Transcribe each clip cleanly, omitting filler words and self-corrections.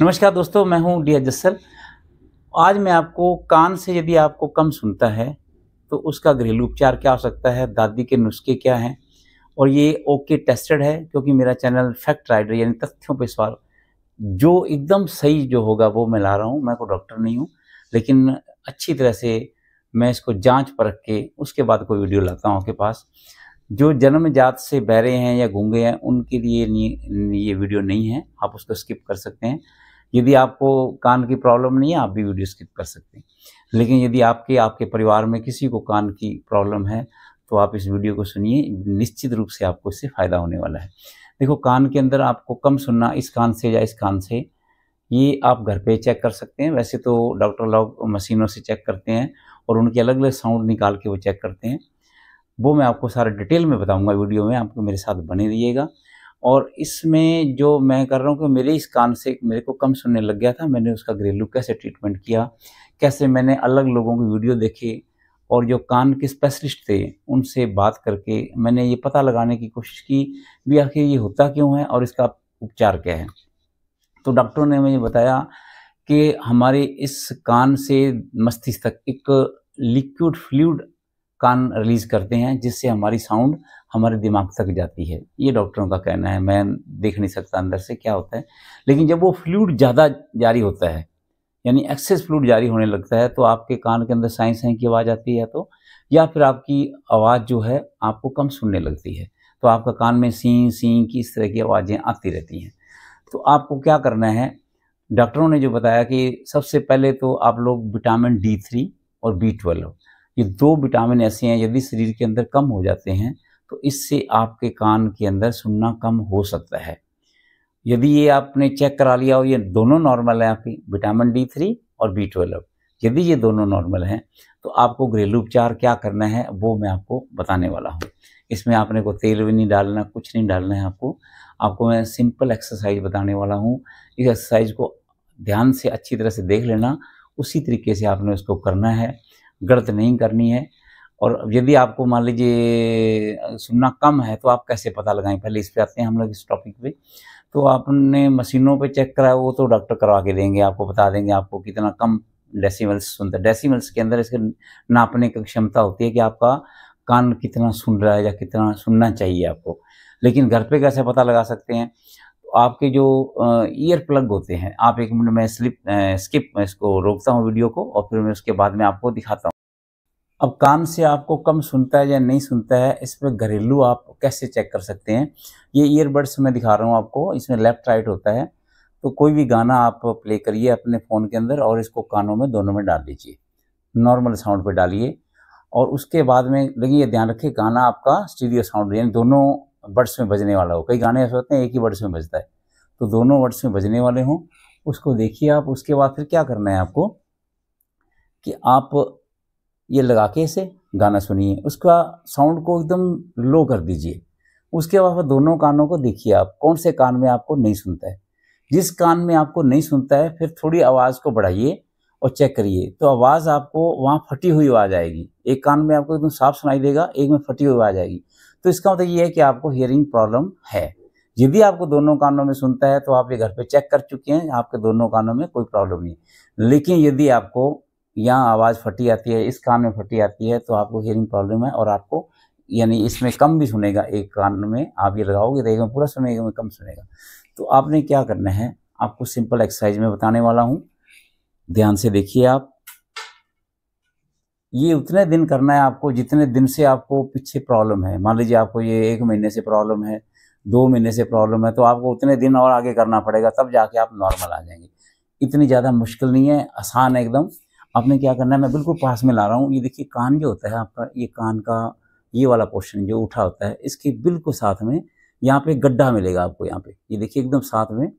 नमस्कार दोस्तों, मैं हूं डी जस्सल। आज मैं आपको कान से यदि आपको कम सुनता है तो उसका घरेलू उपचार क्या हो सकता है, दादी के नुस्खे क्या हैं। और ये ओके टेस्टेड है क्योंकि मेरा चैनल फैक्ट राइडर यानी तथ्यों पे सवाल जो एकदम सही जो होगा वो मैं ला रहा हूँ। मैं कोई डॉक्टर नहीं हूँ, लेकिन अच्छी तरह से मैं इसको जांच परख के उसके बाद कोई वीडियो लाता हूँ आपके पास। जो जन्मजात से बहरे हैं या गूंगे हैं उनके लिए ये वीडियो नहीं है, आप उसको स्किप कर सकते हैं। यदि आपको कान की प्रॉब्लम नहीं है आप भी वीडियो स्किप कर सकते हैं, लेकिन यदि आपके परिवार में किसी को कान की प्रॉब्लम है तो आप इस वीडियो को सुनिए, निश्चित रूप से आपको इससे फ़ायदा होने वाला है। देखो, कान के अंदर आपको कम सुनना इस कान से या इस कान से, ये आप घर पे चेक कर सकते हैं। वैसे तो डॉक्टर लोग मशीनों से चेक करते हैं और उनके अलग अलग साउंड निकाल के वो चेक करते हैं। वो मैं आपको सारा डिटेल में बताऊंगा वीडियो में, आपको मेरे साथ बने रहिएगा। और इसमें जो मैं कर रहा हूँ कि मेरे इस कान से मेरे को कम सुनने लग गया था, मैंने उसका घरेलू कैसे ट्रीटमेंट किया, कैसे मैंने अलग लोगों की वीडियो देखे और जो कान के स्पेशलिस्ट थे उनसे बात करके मैंने ये पता लगाने की कोशिश की भी आखिर ये होता क्यों है और इसका उपचार क्या है। तो डॉक्टरों ने मुझे बताया कि हमारे इस कान से मस्तिष्क तक एक लिक्विड फ्लूइड कान रिलीज करते हैं जिससे हमारी साउंड हमारे दिमाग तक जाती है। ये डॉक्टरों का कहना है, मैं देख नहीं सकता अंदर से क्या होता है। लेकिन जब वो फ्लूइड ज़्यादा जारी होता है यानी एक्सेस फ्लूइड जारी होने लगता है तो आपके कान के अंदर साई साई की आवाज़ आती है, तो या फिर आपकी आवाज़ जो है आपको कम सुनने लगती है, तो आपका कान में सी सी की इस तरह की आवाज़ें आती रहती हैं। तो आपको क्या करना है, डॉक्टरों ने जो बताया कि सबसे पहले तो आप लोग विटामिन D3 और B12, ये दो विटामिन ऐसे हैं यदि शरीर के अंदर कम हो जाते हैं तो इससे आपके कान के अंदर सुनना कम हो सकता है। यदि ये आपने चेक करा लिया और ये दोनों नॉर्मल है, आपकी विटामिन D3 और B12, यदि ये दोनों नॉर्मल हैं तो आपको घरेलू उपचार क्या करना है वो मैं आपको बताने वाला हूँ। इसमें आपने को तेल भी नहीं डालना, कुछ नहीं डालना है आपको मैं सिंपल एक्सरसाइज बताने वाला हूँ। इस एक्सरसाइज को ध्यान से अच्छी तरह से देख लेना, उसी तरीके से आपने उसको करना है, गलत नहीं करनी है। और यदि आपको मान लीजिए सुनना कम है तो आप कैसे पता लगाएं, पहले इस पे आते हैं हम लोग इस टॉपिक पे। तो आपने मशीनों पे चेक कराया वो तो डॉक्टर करवा के देंगे, आपको बता देंगे आपको कितना कम डेसिमल्स सुनता है। डेसिमल्स के अंदर इसके नापने की क्षमता होती है कि आपका कान कितना सुन रहा है या कितना सुनना चाहिए आपको। लेकिन घर पे कैसे पता लगा सकते हैं, तो आपके जो ईयर प्लग होते हैं, आप एक मिनट में स्किप इसको रोकता हूँ वीडियो को और फिर मैं उसके बाद में आपको दिखाता हूँ। अब कान से आपको कम सुनता है या नहीं सुनता है, इस पर घरेलू आप कैसे चेक कर सकते हैं। ये ईयरबड्स मैं दिखा रहा हूँ आपको, इसमें लेफ्ट राइट होता है। तो कोई भी गाना आप प्ले करिए अपने फ़ोन के अंदर और इसको कानों में दोनों में डाल लीजिए, नॉर्मल साउंड पे डालिए। और उसके बाद में लेकिन ये ध्यान रखिए गाना आपका स्टीरियो साउंड यानी दोनों बड्स में बजने वाला हो। कई गाने ऐसे होते हैं एक ही बड्स में बजता है, तो दोनों बड्स में बजने वाले हों, उसको देखिए आप। उसके बाद फिर क्या करना है आपको कि आप ये लगा के इसे गाना सुनिए, उसका साउंड को एकदम लो कर दीजिए। उसके बाद दोनों कानों को देखिए आप कौन से कान में आपको नहीं सुनता है। जिस कान में आपको नहीं सुनता है फिर थोड़ी आवाज़ को बढ़ाइए और चेक करिए, तो आवाज़ आपको वहाँ फटी हुई आवाज़ आएगी। एक कान में आपको एकदम साफ सुनाई देगा, एक में फटी हुई आवाज़ आएगी। तो इसका मतलब ये है कि आपको हियरिंग प्रॉब्लम है। यदि आपको दोनों कानों में सुनता है तो आप ये घर पे चेक कर चुके हैं, आपके दोनों कानों में कोई प्रॉब्लम नहीं। लेकिन यदि आपको यहाँ आवाज़ फटी आती है, इस कान में फटी आती है, तो आपको हियरिंग प्रॉब्लम है और आपको यानी इसमें कम भी सुनेगा। एक कान में आप ये लगाओगे तो एक में पूरा सुनेगा, में कम सुनेगा। तो आपने क्या करना है, आपको सिंपल एक्सरसाइज में बताने वाला हूँ, ध्यान से देखिए आप। ये उतने दिन करना है आपको जितने दिन से आपको पीछे प्रॉब्लम है। मान लीजिए आपको ये 1 महीने से प्रॉब्लम है, 2 महीने से प्रॉब्लम है, तो आपको उतने दिन और आगे करना पड़ेगा, तब जाके आप नॉर्मल आ जाएंगे। इतनी ज़्यादा मुश्किल नहीं है, आसान है एकदम। आपने क्या करना है, मैं बिल्कुल पास में ला रहा हूँ। ये देखिए कान जो होता है आपका, ये कान का ये वाला पोर्शन जो उठा होता है, इसके बिल्कुल साथ में यहाँ पे गड्ढा मिलेगा आपको। यहाँ पे ये देखिए एकदम साथ में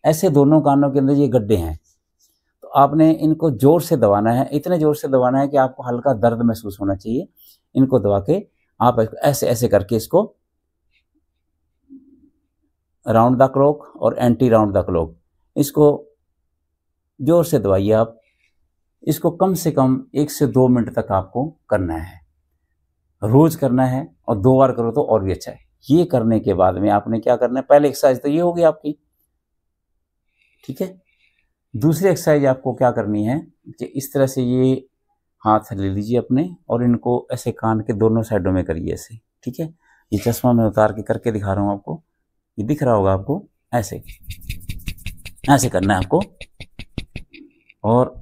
ऐसे दोनों कानों के अंदर ये गड्ढे हैं। तो आपने इनको जोर से दबाना है, इतने जोर से दबाना है कि आपको हल्का दर्द महसूस होना चाहिए। इनको दबा के आप ऐसे ऐसे करके इसको राउंड द क्लॉक और एंटी राउंड द क्लॉक इसको जोर से दबाइए आप। इसको कम से कम 1 से 2 मिनट तक आपको करना है, रोज करना है, और 2 बार करो तो और भी अच्छा है। ये करने के बाद में आपने क्या करना है, पहले एक्सरसाइज तो ये होगी आपकी, ठीक है। दूसरी एक्सरसाइज आपको क्या करनी है कि इस तरह से ये हाथ ले लीजिए अपने और इनको ऐसे कान के दोनों साइडों में करिए ऐसे, ठीक है। ये चश्मा मैं उतार के करके दिखा रहा हूँ आपको, ये दिख रहा होगा आपको। ऐसे ऐसे करना है आपको, और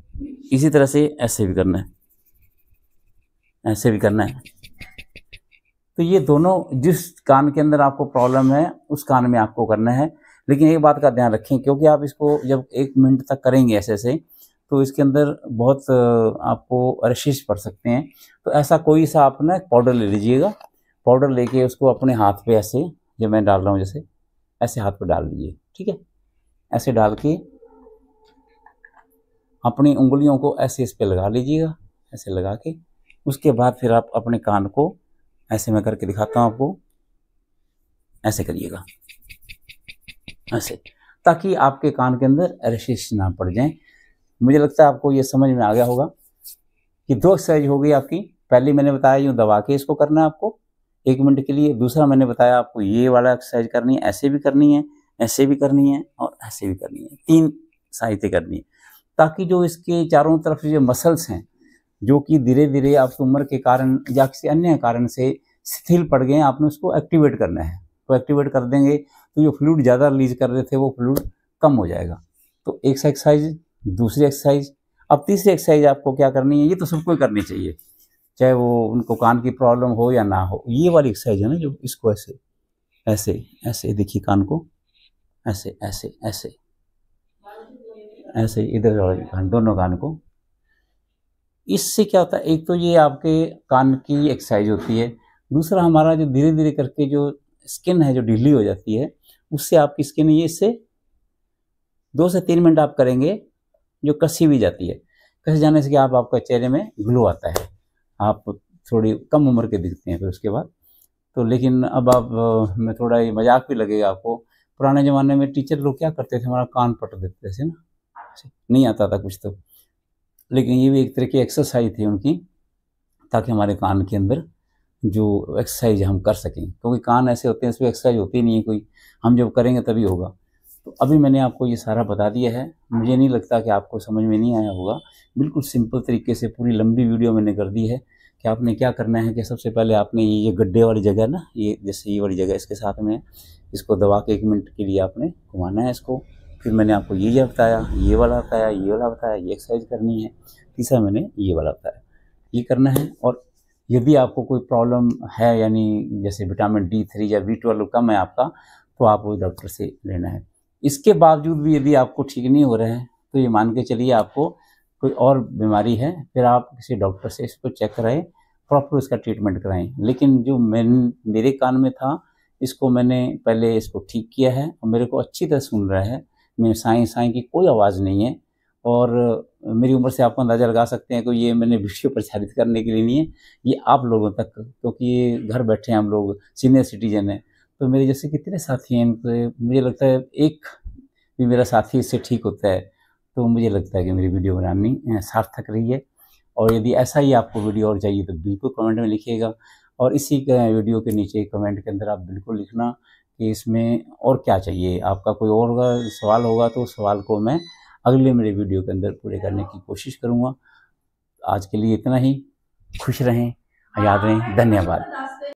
इसी तरह से ऐसे भी करना है, ऐसे भी करना है। तो ये दोनों जिस कान के अंदर आपको प्रॉब्लम है उस कान में आपको करना है। लेकिन एक बात का ध्यान रखें, क्योंकि आप इसको जब 1 मिनट तक करेंगे ऐसे ऐसे, तो इसके अंदर बहुत आपको रशिश पड़ सकते हैं। तो ऐसा कोई सा आप ना पाउडर ले लीजिएगा, पाउडर लेके उसको अपने हाथ पे ऐसे, जो मैं डाल रहा हूँ जैसे ऐसे हाथ पे डाल दीजिए, ठीक है। ऐसे डाल के अपनी उंगलियों को ऐसे इस पे लगा लीजिएगा, ऐसे लगा के उसके बाद फिर आप अपने कान को ऐसे मैं करके दिखाता हूँ आपको, ऐसे करिएगा ऐसे, ताकि आपके कान के अंदर रशिश ना पड़ जाए। मुझे लगता है आपको ये समझ में आ गया होगा कि 2 एक्सरसाइज हो गई आपकी। पहली मैंने बताया यूँ दबा के इसको करना है आपको 1 मिनट के लिए। दूसरा मैंने बताया आपको ये वाला एक्सरसाइज करनी है, ऐसे भी करनी है, ऐसे भी करनी है और ऐसे भी करनी है, 3 सहायते करनी है, ताकि जो इसके चारों तरफ जो मसल्स हैं जो कि धीरे धीरे आपकी उम्र के कारण या किसी अन्य कारण से शिथिल पड़ गए, आपने उसको एक्टिवेट करना है। तो एक्टिवेट कर देंगे तो जो फ्लूइड ज़्यादा रिलीज कर रहे थे वो फ्लूइड कम हो जाएगा। तो एक एक्सरसाइज, दूसरी एक्सरसाइज। अब तीसरी एक्सरसाइज आपको क्या करनी है, ये तो सबको करनी चाहिए, चाहे वो उनको कान की प्रॉब्लम हो या ना हो। ये वाली एक्सरसाइज है ना, जो इसको ऐसे ऐसे ऐसे देखिए, कान को ऐसे ऐसे ऐसे ऐसे इधर कान, दोनों कान को। इससे क्या होता है, एक तो ये आपके कान की एक्सरसाइज होती है, दूसरा हमारा जो धीरे धीरे करके जो स्किन है जो ढीली हो जाती है, उससे आपकी स्किन ये इससे 2 से 3 मिनट आप करेंगे जो कसी भी जाती है। कस जाने से क्या आपका चेहरे में ग्लो आता है, आप थोड़ी कम उम्र के दिखते हैं फिर उसके बाद। तो लेकिन अब आप मैं थोड़ा ये मजाक भी लगेगा आपको, पुराने ज़माने में टीचर लोग क्या करते थे, हमारा कान पट देते थे ना, नहीं आता था कुछ तो, लेकिन ये भी एक तरह की एक्सरसाइज थी उनकी, ताकि हमारे कान के अंदर जो एक्सरसाइज हम कर सकें, क्योंकि कान ऐसे होते हैं इसमें एक्सरसाइज होती नहीं है कोई, हम जब करेंगे तभी होगा। तो अभी मैंने आपको ये सारा बता दिया है, मुझे नहीं लगता कि आपको समझ में नहीं आया होगा। बिल्कुल सिंपल तरीके से पूरी लंबी वीडियो मैंने कर दी है कि आपने क्या करना है कि सबसे पहले आपने ये गड्ढे वाली जगह ना, ये जैसे ये वाली जगह इसके साथ में, इसको दबा के 1 मिनट के लिए आपने घुमाना है इसको। फिर मैंने आपको ये बताया, ये वाला बताया, ये वाला बताया, ये एक्सरसाइज करनी है। तीसरा मैंने ये वाला बताया, ये करना है। और यदि आपको कोई प्रॉब्लम है, यानी जैसे विटामिन D3 या B12 कम है आपका, तो आप वो डॉक्टर से लेना है। इसके बावजूद भी यदि आपको ठीक नहीं हो रहे हैं, तो ये मान के चलिए आपको कोई और बीमारी है, फिर आप किसी डॉक्टर से इसको चेक कराएं, प्रॉपर उसका ट्रीटमेंट कराएं। लेकिन जो मेरे कान में था, इसको मैंने पहले इसको ठीक किया है और मेरे को अच्छी तरह सुन रहा है, मैं साईं साईं की कोई आवाज़ नहीं है। और मेरी उम्र से आप अंदाज़ा लगा सकते हैं कि ये मैंने वीडियो प्रचारित करने के लिए नहीं है, ये आप लोगों तक, क्योंकि ये घर बैठे हैं हम लोग, सीनियर सिटीजन हैं, तो मेरे जैसे कितने साथी हैं, तो मुझे लगता है एक भी मेरा साथी इससे ठीक होता है, तो मुझे लगता है कि मेरी वीडियो बनानी सार्थक रही है। और यदि ऐसा ही आपको वीडियो और चाहिए तो बिल्कुल कमेंट में लिखिएगा, और इसी वीडियो के नीचे कमेंट के अंदर आप बिल्कुल लिखना कि इसमें और क्या चाहिए। आपका कोई और सवाल होगा तो उस सवाल को मैं अगले मेरे वीडियो के अंदर पूरे करने की कोशिश करूँगा। आज के लिए इतना ही, खुश रहें, याद रहें, धन्यवाद।